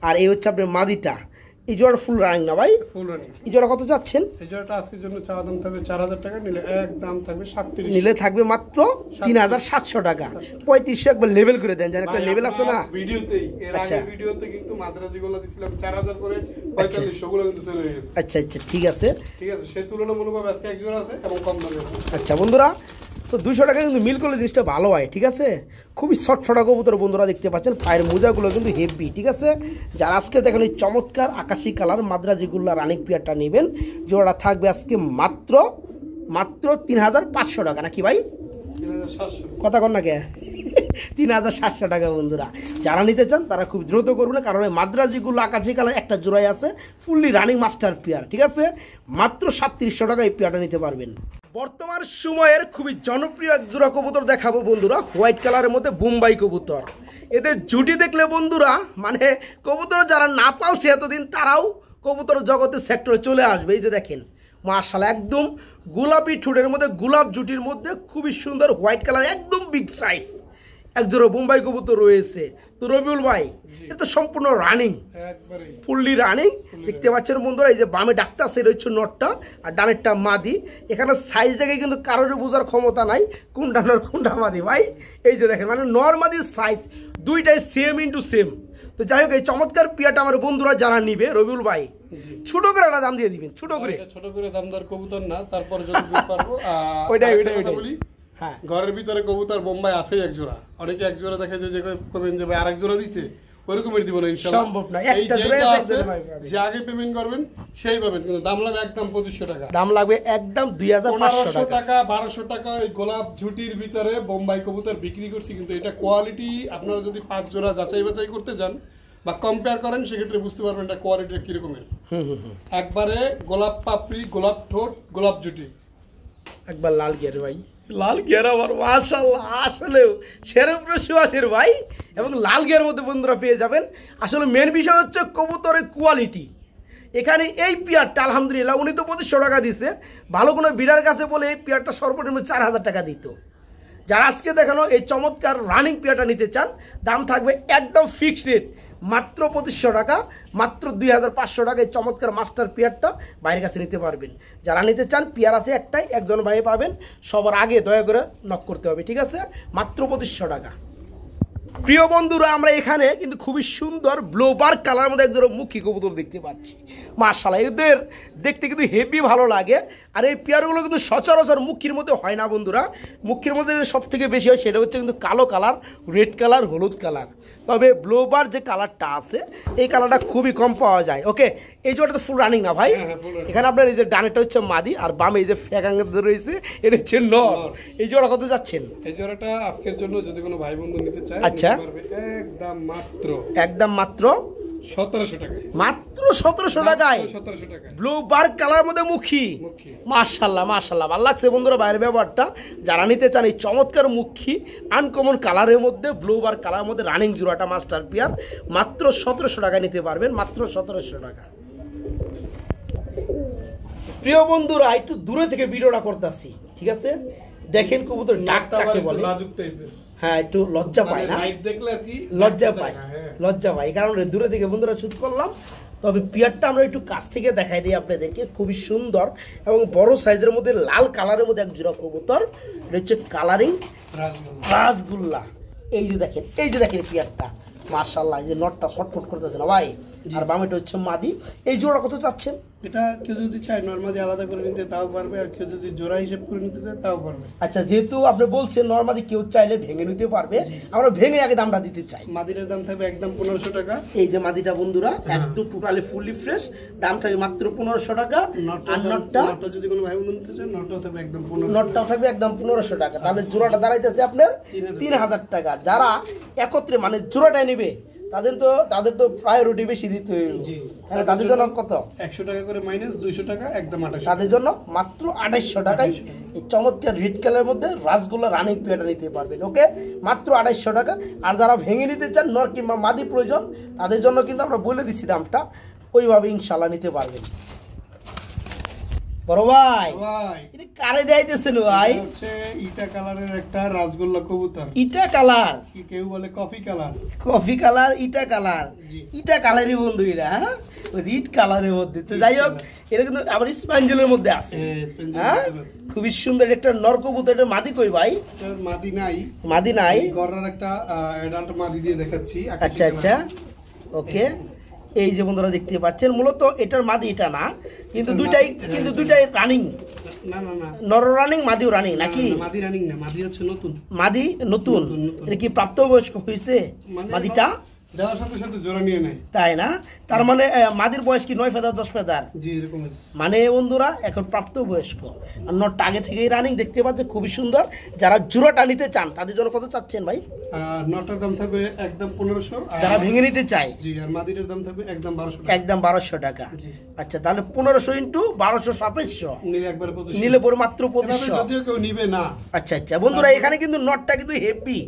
আর এই হচ্ছে আপনার মাদিটা। এই জোড়া ফুল রানিং না ভাই? Full running. এই জোড়া কত যাচ্ছেন? এই জোড়াটা আজকের জন্য চা দাম থাকবে 4000 টাকা, নিলে একদম থাকবে 3700। নিলে থাকবে মাত্র 3700 টাকা। 3500 একবার লেভেল করে দেন, যেন একটা লেভেল আছে না? ভিডিওতেই এর আচ্ছা। আগে ভিডিওতে কিন্তু মাদ্রাজি গুলো দিছিলাম 4000 করে, 4500 গুলো কিন্তু সেল হয়ে গেছে। আচ্ছা, আচ্ছা, ঠিক আছে। ঠিক আছে, সেই তুলনামূলকভাবে আজকে এক জোড়া আছে এবং কম দামে আছে। আচ্ছা বন্ধুরা, তো 200 টাকা কিন্তু মিল করলে জিনিসটা ভালো হয়, ঠিক আছে? খুবই ছটফটা কবুতর বন্ধুরা দেখতে পাচ্ছেন, পায়ের মোজাগুলো কিন্তু হেভি, ঠিক আছে? যারা আজকে দেখেন এই চমৎকার আকাশি কালার মাদ্রাজিগুল্লা রানিং পিয়ারটা নেবেন, জোড়াটা থাকবে আজকে মাত্র 3500 টাকা, নাকি ভাই? 3700। কথা কর না কে? 3700 টাকা বন্ধুরা। যারা নিতে চান তারা খুব দ্রুত করবেন, কারণ এই মাদ্রাজিগুলো আকাশি কালার একটা জোড়াই আছে, ফুললি রানিং মাস্টার পিয়ার, ঠিক আছে? মাত্র 3700 টাকা এই পিয়ারটা নিতে পারবেন। বর্তমান সময়ের খুবই জনপ্রিয় এক জোড়া কবুতর দেখাবো বন্ধুরা, হোয়াইট কালারের মধ্যে বোম্বাই কবুতর। এদের জুটি দেখলে বন্ধুরা মানে কবুতর যারা না পালছে এতদিন তারাও কবুতর জগতের সেক্টরে চলে আসবে। এই যে দেখেন মাশাআল্লাহ, একদম গোলাপি ঠোঁটের মধ্যে গোলাপ জুটির মধ্যে খুবই সুন্দর হোয়াইট কালার, একদম বিগ সাইজ, একজোড়া বোম্বাই কবুতর রয়েছে। তো রবিউল ভাই এটা তো সম্পূর্ণ রানিং, একবারে ফুললি রানিং। দেখতে পাচ্ছেন বন্ধুরা, এই যে বামে ডাক্তার সেটা হচ্ছে নটটা আর ডানেরটা মাদি। এখানে সাইজ জায়গায় কিন্তু কারোর বোঝার ক্ষমতা নাই কোনটা নর কোনটা মাদি ভাই। এই যে দেখেন মানে নর মাদির সাইজ দুইটাই সেম ইন্টু সেম। তো যাই হোক এই চমৎকার পিয়াটা আমার বন্ধুরা যারা নিবে রবিউল ভাই ছোট করে একটা দাম দিয়ে দিবেন, ছোট করে। ছোট করে দামদার কবুতর না, তারপর যদি দিতে পারবো। ওইটাই কথা বলি, হ্যাঁ ঘরের ভিতরে কবুতর বোম্বাই আছেই এক জোড়া। অনেকে এক জোড়া দেখে যে কবেন যে ভাই আরেক জোড়া দিছে, ওরকমই দিব না ইনশাআল্লাহ। সম্ভব না, এই একটা জোড়া আছে, যে আগে পেমেন্ট করবেন সেই পাবেন, কিন্তু দাম লাগবে একদম 2500 টাকা। দাম লাগবে একদম 2500 টাকা 1200 টাকা। এই গোলাপ ঝুটির ভিতরে বোম্বাই কবুতর বিক্রি করছি, কিন্তু এটা কোয়ালিটি আপনারা যদি 5 জোড়া যাচাই বাছাই করতে যান বা কম্পেয়ার করেন সেক্ষেত্রে বুঝতে পারবেন এটা কোয়ালিটিটা কিরকমের। একবারে গোলাপ পাপড়ি, গোলাপ ঠোঁট, গোলাপ জুটি। একবার লাল গিয়ার ভাই, লাল গিয়ার আমার মাশাআল্লাহ আসলেও শেরপুর সুয়াসের ভাই। এবং লাল গিয়ার মধ্যে বন্ধুরা পেয়ে যাবেন। আসলে মেন বিষয় হচ্ছে কবুতরের কোয়ালিটি। এখানে এই পেয়ারটা আলহামদুলিল্লাহ উনি তো 2500 টাকা দিছে, ভালো কোনো বিড়ার কাছে বলে এই পেয়ারটা সর্বনিম্ন 4000 টাকা দিত। যারা আজকে দেখানো এই চমৎকার রানিং পেয়ারটা নিতে চান দাম থাকবে একদম ফিক্সড রেট মাত্র 2500 টাকা, মাত্র 2500 টাকা। এই চমৎকার মাস্টার পেয়ারটা বাইরের কাছে নিতে পারবেন। যারা নিতে চান পেয়ার আছে একটাই, একজন ভাই পাবেন। সবার আগে দয়া করে নক করতে হবে, ঠিক আছে? মাত্র 2500 টাকা। প্রিয় বন্ধুরা আমরা এখানে কিন্তু খুবই সুন্দর ব্লোবার কালার মধ্যে একজন মুখী কবুতর দেখতে পাচ্ছি। মাশাআল্লাহ এদের দেখতে কিন্তু হেভি ভালো লাগে। আর এই পেয়ারগুলো কিন্তু সচরাচর মুখির মধ্যে হয় না বন্ধুরা। মুখির মধ্যে সব থেকে বেশি হয় সেটা হচ্ছে কিন্তু কালো কালার, রেড কালার, হলুদ কালার। তবে ব্লোবার যে কালারটা আছে এই কালারটা খুবই কম পাওয়া যায়। ওকে, এই জোড়াটা তো ফুল রানিং না ভাই? এখানে আপনার এই যে ডানেরটা হচ্ছে মাদি আর বামে এই যে ফ্যাকাঙ্গে রয়েছে এটা হচ্ছে নর। এই জোড়া কত যাচ্ছেন? এই জোড়াটা আজকের জন্য যদি কোনো ভাই বন্ধু নিতে চায় আচ্ছা একদম মাত্র 1700 টাকায়। মাত্র 1700 টাকায় 1700 টাকায় ব্লু বার কালার মধ্যে মুখী। মাশাআল্লাহ মাশাআল্লাহ ভালো লাগছে বন্ধুরা বাইরের ব্যবহারটা। যারা নিতে চান এই চমৎকার মুখী আনকমন কালারের মধ্যে ব্লু বার কালার মধ্যে রানিং জোড়াটা মাস্টার পিয়ার মাত্র 1700 টাকায় নিতে পারবেন, মাত্র 1700 টাকা। প্রিয় বন্ধুরা একটু দূরে থেকে ভিডিওটা করতেছি, ঠিক আছে? দেখেন কবুতর ডাকটাকে বলে লাজুক টাইপের। হ্যাঁ একটু লজ্জা পায় না, দেখলে আর কি লজ্জা পায়, লজ্জা পায়। কারণ দূরে থেকে বন্ধুরা শুট করলাম। তবে পিয়ারটা আমরা একটু কাছ থেকে দেখাই দিই আপনাদেরকে। খুবই সুন্দর এবং বড় সাইজের মধ্যে লাল কালারের মধ্যে এক জোড়া কবুতর। এটা হচ্ছে কালারিং রাসগোল্লা। এই যে দেখেন, এই যে দেখেন পিয়ারটা মাশাআল্লাহ। এই যে নটটা শর্টফট করতেছে না ভাই। আর বামেটা হচ্ছে মাদি। এই জোড়া কত চাচ্ছেন? এটা কেউ যদি চায় নরমালি আলাদা করে নিতে তাও পারবে, আর কেউ যদি জোড়া হিসেব করে নিতে চায় তাও পারবে। আচ্ছা, যেহেতু আপনি বলছেন নরমালি কেউ চাইলে ভেঙে নিতে পারবে, আমরা ভেঙে আগে দামটা দিতে চাই। মাদিরের দাম থাকবে একদম 1500 টাকা। এই যে মাদিটা বন্ধুরা একদম টোটালি ফুললি ফ্রেশ, দাম থাকবে মাত্র 1500 টাকা। আর নটটা যদি কোনো ভাই বন্ধু নিতে চায় নটটাও থাকবে একদম 1500। নটটাও থাকবে একদম 1500 টাকা। তাহলে জোড়াটা দাঁড়াইতেছে আপনার 3000 টাকা। যারা একত্রে মানে জোড়াটাই নেবে তাদের তো প্রায়োরিটি বেশি দিতে হবে। তাদের জন্য কত? 100 টাকা করে মাইনাস 200 টাকা একদম 2800। তাদের জন্য মাত্র 2800 টাকায় এই চমৎকার রেড কালারের মধ্যে রাসগোল্লা রানিং পেয়ারটা নিতে পারবেন। ওকে, মাত্র 2800 টাকা। আর যারা ভেঙে নিতে চান নর কিংবা মাদি প্রয়োজন তাদের জন্য কিন্তু আমরা বলে দিচ্ছি দামটা, ওইভাবে ইনশাল্লাহ নিতে পারবেন। বড় ভাই এটা কারে দেখাইতেছেন ভাই? হচ্ছে ইটা কালারের একটা রাসগোল্লা কবুতর। ইটা কালার, কেউ বলে কফি কালার। কফি কালার, ইটা কালার। ইটা কালারই বন্ধু এটা, হ্যাঁ ওই ইট কালারের মধ্যে। তো যাই হোক এটা কিন্তু আবার স্পঞ্জেলের মধ্যে আছে। হ্যাঁ খুবই সুন্দর একটা নর কবুতর। এটা মাদি কই ভাই? মাদি নাই, মাদি নাই। গড়ার একটা অ্যাডাল্ট মাদি দিয়ে দেখাচ্ছি। আচ্ছা আচ্ছা ওকে। এই যে বন্ধুরা দেখতে পাচ্ছেন মূলত এটার মাদি এটা না, কিন্তু দুইটাই রানিং। না না না, নর রানিং মাদিও রানিং নাকি? মাদি রানিং না, মাদি হচ্ছে নতুন। মাদি নতুন। এটা কি প্রাপ্তবয়স্ক হয়েছে মাদিটা? দেওয়ার সাথে সাথে জোড়া নিয়ে নেয়, তাই না? তার মানে মাদির বয়স কি 9 ফেদার 10 ফেদার? জি এরকম। মানে বন্ধুরা এখন প্রাপ্তবয়স্ক। আর নটটা আগে থেকেই রানিং দেখতে পাচ্ছেন, খুবই সুন্দর। যারা জোড়াটা নিতে চান তাদের জন্য কত চাচ্ছেন ভাই? নটার দাম থাকবে একদম 1500। যারা ভেঙে নিতে চায় জি, আর মাদিরের দাম থাকবে একদম 1200 টাকা। একদম 1200 টাকা। আচ্ছা তাহলে 1500 ইন্টু 1200 2700 নিলে একবার 2500 নিলে পরে মাত্র 2500। যদিও কেউ নিবে না। আচ্ছা আচ্ছা বন্ধুরা এখানে কিন্তু নটটা কিন্তু হেভি,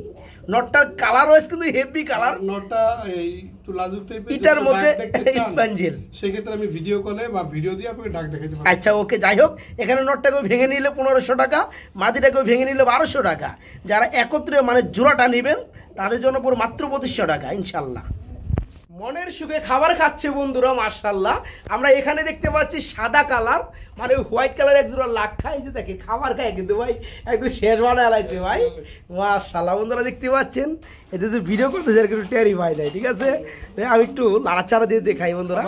নটটার কালার ওয়াইজ কিন্তু হেভি কালার। নটটা এই একটু লাজুক টাইপের, এটার মধ্যে স্পঞ্জেল। সেই ক্ষেত্রে আমি ভিডিও কলে বা ভিডিও দিয়ে আপনাকে ডাক দেখাতে পারবো। আচ্ছা ওকে, যাই হোক এখানে নটটাকে ভেঙে নিলে 1500 টাকা, মাদিটাকে ভেঙে নিলে 1200 টাকা। যারা একত্রে মানে জোড়াটা নেবেন তাদের জন্য পুরো মাত্র 2500 টাকা ইনশাল্লাহ। মনের সুখে খাবার খাচ্ছে বন্ধুরা মাশাআল্লাহ। আমরা এখানে দেখতে পাচ্ছি সাদা কালার মানে হোয়াইট কালার এক জোড়া লাখ খাই, যে দেখে খাবার খায় কিন্তু ভাই একদম শেষ বানায় লাইছে ভাই মাশাআল্লাহ। বন্ধুরা দেখতে পাচ্ছেন এতে যে ভিডিও করতেছে আর একটু টেরি ভাই নাই, ঠিক আছে আমি একটু লাড়াচাড়া দিয়ে দেখাই বন্ধুরা,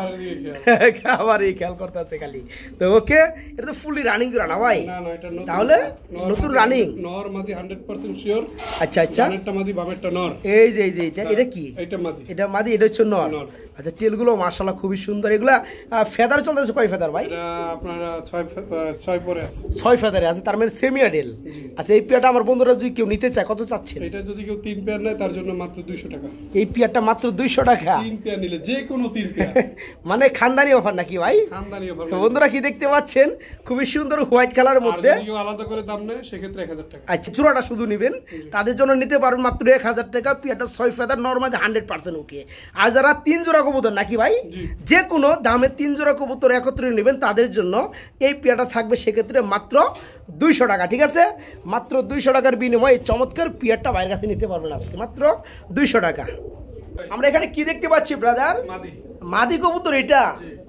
খাবারই খেয়াল করতে আছে খালি। তো ওকে, এটা তো ফুলি রানিং জোড়া না ভাই? তাহলে নতুন রানিং নর মাদি 100% শিওর। আচ্ছা আচ্ছা, ডানেরটা মাদি বামেরটা নর। এই যে এটা কি? এটা মাদি, এটা মাদি, এটা হচ্ছে নর। আচ্ছা, টেলগুলো মাশাআল্লাহ খুবই সুন্দর। এগুলা ফেদার চলতেছে কয় ফেদার ভাই? এটা আপনারা 6 পরে আছে, 6 ফেদারে আছে, তার মানে সেমি আডেল। আচ্ছা, এই পেয়ারটা আমার বন্ধুরা যদি কেউ নিতে চায় কত চাচ্ছেন? এটা যদি কেউ 3 পেয়ার নেয় তার জন্য মাত্র 200 টাকা। এই পেয়ারটা মাত্র 200 টাকা? 3 পেয়ার নিলে যে কোনো 3 পেয়ার মানে খানদানি অফার নাকি ভাই? খানদানি অফার। তো বন্ধুরা কি দেখতে পাচ্ছেন খুবই সুন্দর হোয়াইট কালারের মধ্যে। আর যদি কেউ আলাদা করে দাম নেয় সেক্ষেত্রে 1000 টাকা। আচ্ছা, জোড়াটা শুধু নেবেন তাদের জন্য নিতে পারবেন মাত্র 1000 টাকা। পেয়ারটা 6 ফেদার নরমালি 100% ওকে। আর যারা 3 জোড়া কবুতর নাকি ভাই, যে কোনো দামে 3 জোড়া কবুতর একত্রে নেবেন তাদের জন্য এই পেয়ারটা থাকবে সেক্ষেত্রে মাত্র 200 টাকা, ঠিক আছে? মাত্র 200 টাকার বিনিময়ে চমৎকার পেয়ারটা বাইরের কাছে নিতে পারবেন আজকে মাত্র 200 টাকা। আমরা এখানে কি দেখতে পাচ্ছি ব্রাদার? মাদি কবুতর এটা।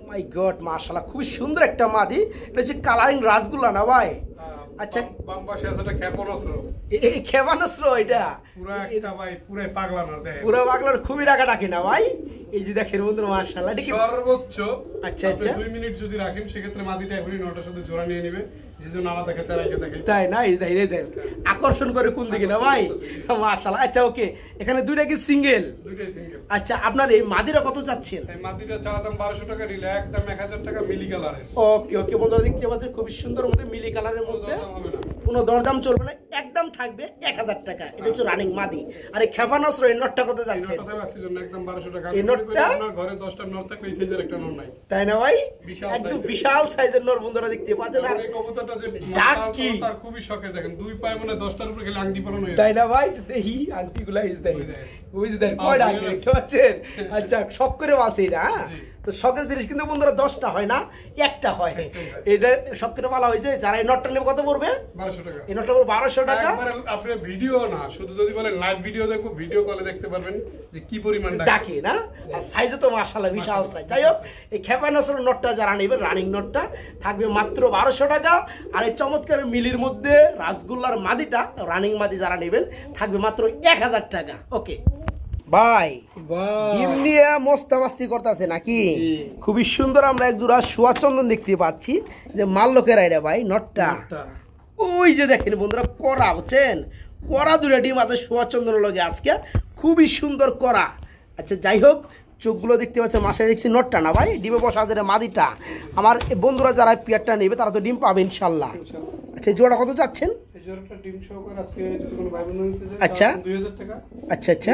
মাই গড মাশাআল্লাহ, খুবই সুন্দর একটা মাদি। এটা হচ্ছে কালারিং রাসগোল্লা না ভাই? আচ্ছা, বাম পাশে আছে এটা ক্ষেপণাস্ত্র। এই ক্ষেপণাস্ত্র এটা পুরো একটা ভাই পুরো পাগলা নর দেখেন। পুরো পাগলার খুবই টাকা ডাকে না ভাই? এই যে দেখেন বন্ধুরা মাশাআল্লাহ, এটা কি সর্বোচ্চ? আচ্ছা আচ্ছা, 2 মিনিট যদি রাখেন সেক্ষেত্রে মাদিটা এখনই নটার সাথে জোড়া নিয়ে নেবে, যেজন্য আলাদা কাছে রাখে দেখে। তাই না? এই দেন আকর্ষণ করে কোন দিকে না ভাই? মাশাআল্লাহ। আচ্ছা ওকে, এখানে দুইটা কি সিঙ্গেল? দুইটাই সিঙ্গেল। আচ্ছা, আপনার এই মাদিরা কত চাচ্ছেন? এই মাদিটা চাওয়া দাম 1200 টাকা, নিলে একদম 1000 টাকা মিলি কালারের। ওকে ওকে বন্ধুরা দেখতে পাচ্ছেন খুবই সুন্দর মধ্যে মিলি কালারের মধ্যে, হবে না কোনো দরদাম চলবে না, একদম থাকবে 1000 টাকা। এটা হচ্ছে রানিং মাদি। আর এই ক্ষেপণাস্ত্র এই নটটা কত যাচ্ছে? এই নটটা আছে জন্য একদম 1200 টাকা। এই নটটা আপনার ঘরে 10টা নর থাকলে এই সাইজের একটা নর নাই, তাই না ভাই? বিশাল একদম বিশাল সাইজের নর বন্ধুরা দেখতে পাচ্ছেন। আর এই কবুতরটা যে ডাক কি তার খুবই শখের, দেখেন 2 পায়ে মানে 10টার উপরে খেলে আংটি পরানো হয়ে, তাই না ভাই? দেখি আংটিগুলা ইজ দেখি বুঝলেন কয়টা আংটি দেখতে পাচ্ছেন? আচ্ছা, শখ করে বলছে এটা। হ্যাঁ, তো শখের জিনিস কিন্তু বন্ধুরা 10টা হয় না, একটা হয়। এটা শখ করে বলা হয়েছে। যারা এই নটটা নেবে কত পড়বে? 1200 টাকা। এই নটটা পড়বে 1200 টাকা। একবার আপনি ভিডিও না, শুধু যদি বলেন লাইভ ভিডিও দেখো, ভিডিও কলে দেখতে পারবেন যে কি পরিমাণ ডাকে না। আর সাইজে তো মাশাআল্লাহ বিশাল সাইজ। যাই হোক, এই ক্ষেপণাস্ত্র নটটা যারা নেবেন রানিং নটটা থাকবে মাত্র 1200 টাকা। আর এই চমৎকার মিলির মধ্যে রাসগোল্লার মাদিটা রানিং মাদি যারা নেবেন থাকবে মাত্র 1000 টাকা। ওকে ভাই, ডিম নিয়ে মস্তামাস্তি করতেছে নাকি? খুবই সুন্দর। আমরা এক জোড়া সোয়া চন্দন দেখতে পাচ্ছি, যে মাল্লকের আইডা ভাই নটটা। ওই যে দেখেন বন্ধুরা করা, বুঝছেন? করা দুটা ডিম আছে সোয়া চন্দনের লগে আজকে, খুবই সুন্দর করা। আচ্ছা যাই হোক, চোখগুলো দেখতে পাচ্ছেন মাসে দেখছি নটটা না ভাই, ডিমে বসা আছে মাদিটা। আমার বন্ধুরা যারা পেয়ারটা নেবে তারা তো ডিম পাবে ইনশাল্লাহ। আচ্ছা, জোড়া কত যাচ্ছেন? আচ্ছা আচ্ছা আচ্ছা,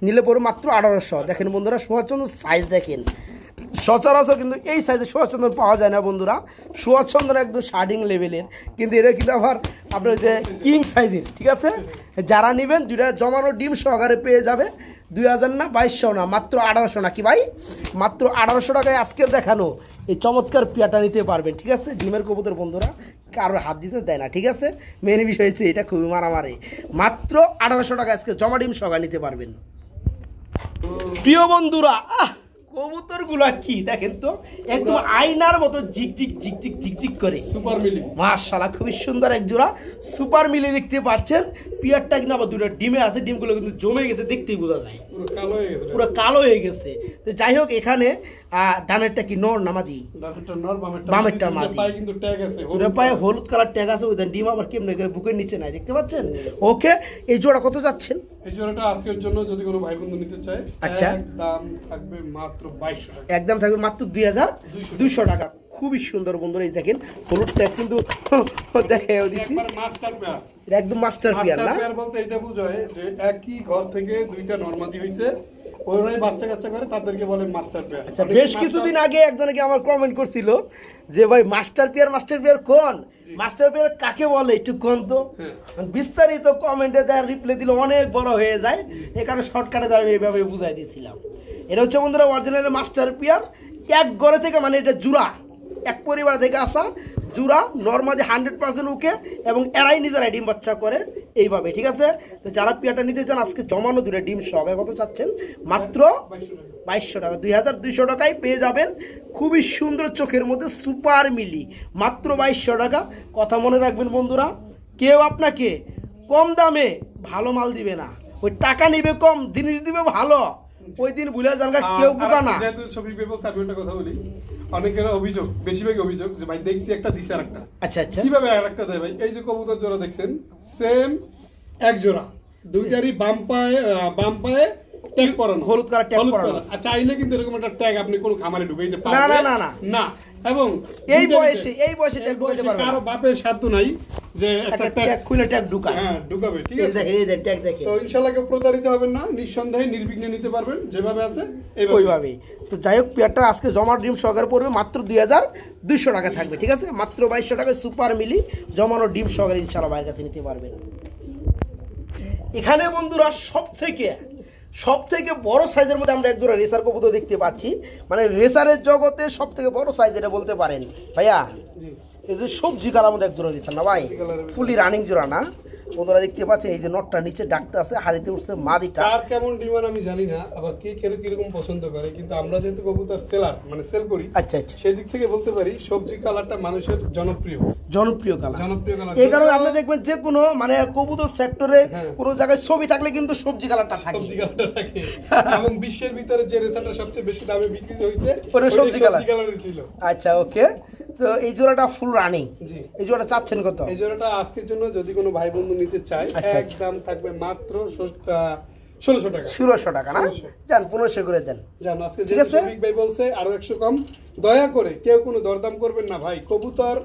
নিলে পরে মাত্র 1800। দেখেন বন্ধুরা সোয়াচন্দন সাইজ দেখেন, সচরাচর কিন্তু এই সাইজে সোয়াচন্দন পাওয়া যায় না বন্ধুরা। সোয়াচন্দন একদম শার্ডিং লেভেলের, কিন্তু এটা কিন্তু আবার আপনার যে কিং সাইজের, ঠিক আছে? যারা নেবেন দুইটা জমানো ডিম সহকারে পেয়ে যাবে। 2000 না 2200 না, মাত্র 1800 নাকি ভাই? মাত্র 1800 টাকায় আজকের দেখানো এই চমৎকার পেয়ারটা নিতে পারবেন, ঠিক আছে? ডিমের কবুতর বন্ধুরা কারোর হাত দিতে দেয় না, ঠিক আছে? মেন বিষয় হচ্ছে এটা খুবই মারামারি। মাত্র 1800 টাকা আজকে জমা ডিম সহকারে নিতে পারবেন। প্রিয় বন্ধুরা, কবুতর গুলা কি দেখেন তো, একদম আয়নার মতো ঝিকঝিক ঝিকঝিক ঝিকঝিক করে। সুপার মিলি মাশাআল্লাহ, খুবই সুন্দর এক জোড়া সুপার মিলি দেখতে পাচ্ছেন। পিয়ারটা কিন্তু আবার দুটো ডিমে আছে, ডিমগুলো কিন্তু জমে গেছে, দেখতেই বোঝা যায় পুরো কালো হয়ে গেছে। তো যাই হোক, এখানে ডানেরটা কি নর না মাদি? বামেরটা মাদি, কিন্তু ট্যাগ আছে, ওটা পায়ে হলুদ কালার ট্যাগ আছে। ওই ডিম আবার কেমনে করে বুকের নিচে নাই, দেখতে পাচ্ছেন? ওকে, এই জোড়া কত যাচ্ছেন? এই জোড়াটা আজকের জন্য যদি কোনো ভাই বন্ধু নিতে চায়, আচ্ছা, দাম থাকবে মাত্র 2200 টাকা। একদম থাকবে মাত্র 2200 টাকা। খুবই সুন্দর বন্ধুরা, এই দেখেন হলুদ ট্যাগ কিন্তু দেখে দিছি, মাস্টার পেয়ার, একদম মাস্টার পেয়ার না? পেয়ার বলতে এটা বোঝায় যে একই ঘর থেকে দুইটা নরমাদি হইছে, ওরাই বাচ্চা কাচ্চা করে, তাদেরকে বলে মাস্টার পেয়ার। আচ্ছা, বেশ কিছুদিন আগে একজনকে আমার কমেন্ট করছিল যে ভাই মাস্টার পেয়ার কোন? মাস্টার পেয়ার কাকে বলে একটু কোন তো? বিস্তারিত কমেন্টে দেওয়ার রিপ্লাই দিলে অনেক বড় হয়ে যায়, এই কারণে শর্টকাটে দ্বারা এইভাবে বুঝাই দিয়েছিলাম। এটা হচ্ছে বন্ধুরা অরিজিনাল মাস্টার পেয়ার, এক ঘরে থেকে, মানে এটা জুড়া, এক পরিবার থেকে আসা জোড়া নর্মালি 100% ওকে, এবং এরাই নিজেরাই ডিম বাচ্চা করে এইভাবে, ঠিক আছে। তো যারা পেয়ারটা নিতে চান আজকে জমানো দুটো ডিম সহকারে কত চাচ্ছেন? মাত্র 2200 টাকা, 2200 টাকায় পেয়ে যাবেন খুবই সুন্দর চোখের মধ্যে সুপার মিলি, মাত্র 2200 টাকা। কথা মনে রাখবেন বন্ধুরা, কেউ আপনাকে কম দামে ভালো মাল দিবে না, ওই টাকা নিবে কম, জিনিস দিবে ভালো, ওই দিন ভুলে যান কেউ বোকা না। যেহেতু শফিক ভাই বলছে আমি একটা কথা বলি, অনেকের অভিযোগ, বেশিরভাগ অভিযোগ যে ভাই দেখছি একটা দিছে আরেকটা। আচ্ছা আচ্ছা, কিভাবে আরেকটা দেয় ভাই? এই যে কবুতর জোড়া দেখছেন, সেম এক জোড়া, দুইটারই বাম পায়ে ট্যাগ পরানো, হলুদ কালার ট্যাগ পরানো। আর চাইলে কিন্তু এরকম একটা ট্যাগ আপনি কোন খামারে ঢুকাইতে পারবেন না না না না। এবং এই বয়সে ট্যাগ ঢুকাইতে পারবেন, কারো বাপের সাধ্য নাই যে একটা ট্যাগ খুলে ট্যাগ ঢুকায়। হ্যাঁ ঢুকাবে, ঠিক আছে। দেখেন এই ট্যাগ দেখেন। তো ইনশাআল্লাহ কেউ প্রতারিত হবেন না, নিঃসন্দেহে নির্বিঘ্নে নিতে পারবেন, যেভাবে আছে ওইভাবেই। তো যাই হোক, পেয়ারটা আজকে জমা ডিম সহকারে পড়বে মাত্র 2200 টাকা থাকবে, ঠিক আছে। মাত্র 2200 টাকায় সুপার মিলি জমানো ডিম সহকারে ইনশাআল্লাহ ভাইয়ের কাছে নিতে পারবেন। এখানে বন্ধুরা সব থেকে বড় সাইজের মধ্যে আমরা একজোড়া রেসার কবুতর দেখতে পাচ্ছি, মানে রেসারের জগতে সব থেকে বড় সাইজ এটা বলতে পারেন ভাইয়া। এই যে সবজি কালার মধ্যে একজোড়া রেসার না ভাই, ফুলি রানিং জোড়া না বন্ধুরা, দেখতে পাচ্ছেন এই যে নটটা নিচে ডাকতে আছে, হাড়িতে উঠছে মাদিটা। কার কেমন ডিমান্ড আমি জানি না, আবার কে কিরকম পছন্দ করে, কিন্তু আমরা যেহেতু কবুতর সেলার মানে সেল করি, আচ্ছা আচ্ছা, সেই দিক থেকে বলতে পারি সবজি কালারটা মানুষের জনপ্রিয় কালার। এই কারণে আপনি দেখবেন যে কোনো মানে কবুতর সেক্টরে কোনো জায়গায় ছবি থাকলে কিন্তু সবজি কালারটা থাকে, এবং বিশ্বের ভিতরে যে রেসারটা সবচেয়ে বেশি দামে বিক্রি হয়েছে ওটা সবজি কালারের ছিল। আচ্ছা ওকে, তো এই জোড়াটা ফুল রানিং, এই জোড়াটা চাচ্ছেন কত? এই জোড়াটা আজকের জন্য যদি কোনো ভাই বন্ধু নিতে চায়, একদম থাকবে মাত্র 1600 টাকা। 1600 টাকা না, জান 1500 করে দেন। জান আজকে যে শফিক ভাই বলছে আরো 100 কম, দয়া করে কেউ কোনো দরদাম করবেন না ভাই। কবুতর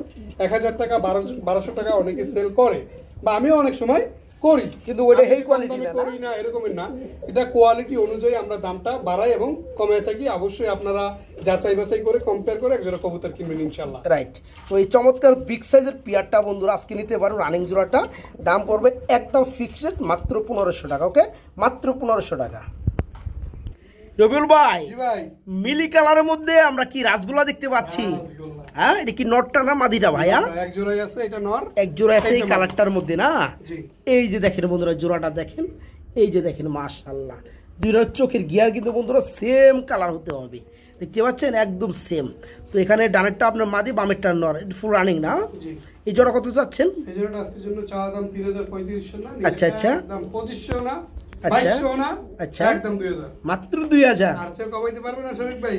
1000 টাকা 1200 টাকা অনেকে সেল করে, বা আমিও অনেক সময় করি, কিন্তু ওটা এই কোয়ালিটি না, করি না এরকমের না। এটা কোয়ালিটি অনুযায়ী আমরা দামটা বাড়াই এবং কমায় থাকি। অবশ্যই আপনারা যাচাই বাছাই করে কম্পেয়ার করে একজোড়া কবুতর কিনবেন ইনশাআল্লাহ। রাইট। তো এই চমৎকার বিগ সাইজের পেয়ারটা বন্ধুরা আজকে নিতে পারেন, রানিং জোড়াটা দাম পড়বে একদম ফিক্সড মাত্র 1500 টাকা। ওকে, মাত্র 1500 টাকা। রবিউল ভাই, মিলি কালারের মধ্যে আমরা কি রাসগোল্লা দেখতে পাচ্ছি? হ্যাঁ, এটা কি নরটা না মাদিটা ভাইয়া? এক জোড়াই আছে, এটা নর, এক জোড়া আছে এই কালারটার মধ্যে না। এই যে দেখেন বন্ধুরা জোড়াটা দেখেন, এই যে দেখেন মাশাআল্লাহ, দুইটার চোখের গিয়ার কিন্তু বন্ধুরা সেম কালার হতে হবে, দেখতে পাচ্ছেন একদম সেম। তো এখানে ডানেরটা আপনার মাদি, বামেরটা নর, ফুল রানিং না। এই জোড়া কত চাচ্ছেন? এই জোড়াটা আজকের জন্য চাওয়া দাম 3035 না। আচ্ছা আচ্ছা, দাম 2500 না, আচ্ছা 2200 না, আচ্ছা একদম 2000, মাত্র 2000। আর চেয়ে কমাইতে পারবে না শরীফ ভাই?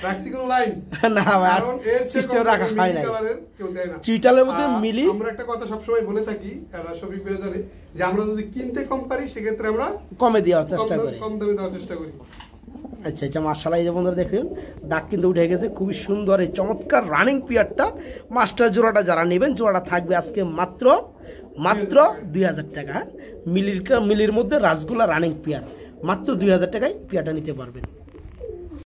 রাখছি কোন লাইন না ভাই, কারণ এর সিস্টেম রাখা হয় না, কেউ দেয় না। চিটালের মধ্যে মিলি। আমরা একটা কথা সব সময় বলে থাকি, শফিক ভাই জানে যে আমরা যদি কিনতে কম পারি সেক্ষেত্রে আমরা কমে দেওয়ার চেষ্টা করি, কম দামে দেওয়ার চেষ্টা করি। আচ্ছা আচ্ছা, মাশাআল্লাহ। এই যে বন্ধুরা দেখুন ডাক কিন্তু উঠে গেছে, খুবই সুন্দর এই চমৎকার রানিং পেয়ারটা। মাস্টার জোড়াটা যারা নেবেন, জোড়াটা থাকবে আজকে মাত্র 2000 টাকা। মিলির মধ্যে রাসগোল্লা রানিং পেয়ার মাত্র 2000 টাকায় পেয়ারটা নিতে পারবেন।